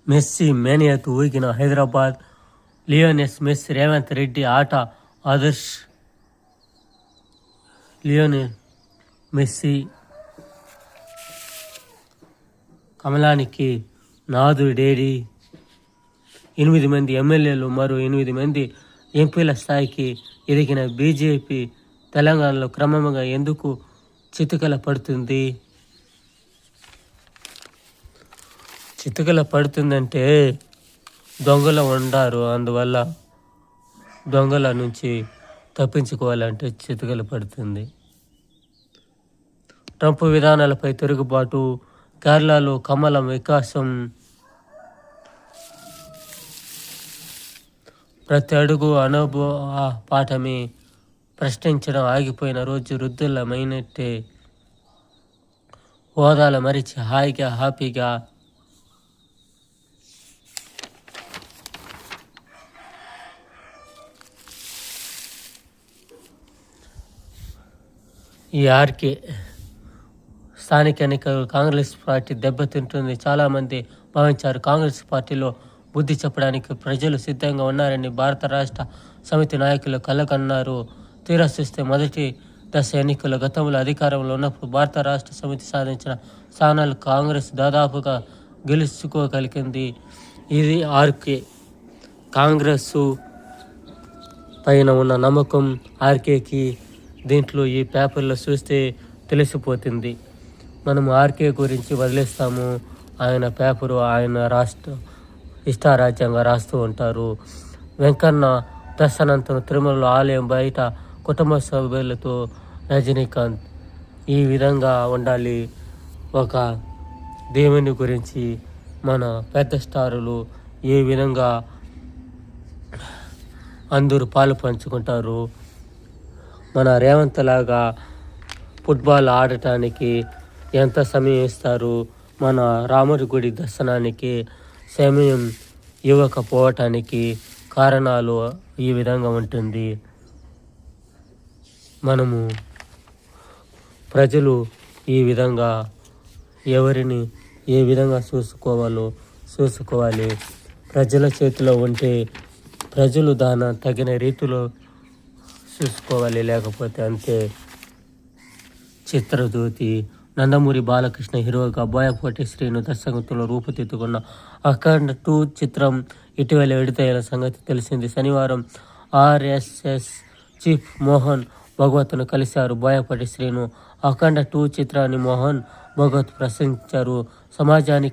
Messy మేనియాతో ఊగిన Hyderabad. Lionel Messi Revanth Reddy ఆట ఆదర్శ్. లియోనెల్ మెస్సీ కమలానికి నాథుడు డేడీ. 8 మంది ఎమ్మెల్యేలు మరో 8 మంది ఎంపీల స్థాయికి ఎదిగిన బీజేపీ తెలంగాణలో క్రమంగా ఎందుకు చితుకల పడుతుంది? చితుకల పడుతుందంటే దొంగలు ఉండారు, అందువల్ల దొంగల నుంచి తప్పించుకోవాలంటే చితుకలు పడుతుంది. ట్రంప్ విధానాలపై తిరుగుబాటు. కేరళలో కమలం వికాసం. ప్రతి అడుగు అనుభవ పాఠమే. ప్రశ్నించడం ఆగిపోయిన రోజు వృద్ధులమైనట్టే. హోదాల మరిచి హాయిగా హ్యాపీగా. ఈ ఆర్కే స్థానిక ఎన్నికలు కాంగ్రెస్ పార్టీ దెబ్బతింటుంది. చాలామంది భావించారు కాంగ్రెస్ పార్టీలో బుద్ధి చెప్పడానికి ప్రజలు సిద్ధంగా ఉన్నారని భారత రాష్ట్ర సమితి నాయకులు కలకన్నారు. తీరా చూస్తే మొదటి దశ ఎన్నికల్లో గతంలో అధికారంలో ఉన్నప్పుడు భారత రాష్ట్ర సమితి సాధించిన స్థానాలు కాంగ్రెస్ దాదాపుగా గెలుచుకోగలిగింది. ఇది ఆర్కే కాంగ్రెస్ పైన ఉన్న నమ్మకం ఆర్కేకి. దీంట్లో ఈ పేపర్లో చూస్తే తెలిసిపోతుంది. మనం ఆర్కే గురించి వదిలేస్తాము. ఆయన పేపరు ఆయన ఇష్టారాజ్యంగా రాస్తూ ఉంటారు. వెంకన్న దర్శనానంతరం తిరుమలలో ఆలయం బయట కుటుంబ సభ్యులతో రజనీకాంత్. ఈ విధంగా ఉండాలి. ఒక దేవుని గురించి మన పెద్ద స్టారులు ఏ విధంగా అందరూ పాలు పంచుకుంటారు. మన రేవంత్ లాగా ఫుట్బాల్ ఆడటానికి ఎంత సమయం ఇస్తారు, మన రాముడి గుడి దర్శనానికి సమయం ఇవ్వకపోవటానికి కారణాలు ఈ విధంగా ఉంటుంది. మనము ప్రజలు ఈ విధంగా ఎవరిని ఏ విధంగా చూసుకోవాలి. ప్రజల చేతిలో ఉంటే ప్రజలు దాని తగిన రీతిలో చూసుకోవాలి, లేకపోతే అంతే. చిత్రజ్యోతి. నందమూరి బాలకృష్ణ హీరోగా బోయపాటి శ్రీను దర్శకత్వంలో రూపుదిద్దుకున్న అఖండ 2 చిత్రం ఇటీవల విడుదలైన సంగతి తెలిసింది. శనివారం ఆర్ఎస్ఎస్ చీఫ్ మోహన్ భగవత్ను కలిశారు బోయపాటి శ్రీను. అఖండ 2 చిత్రాన్ని మోహన్ భగవత్ ప్రశంసించారు. సమాజానికి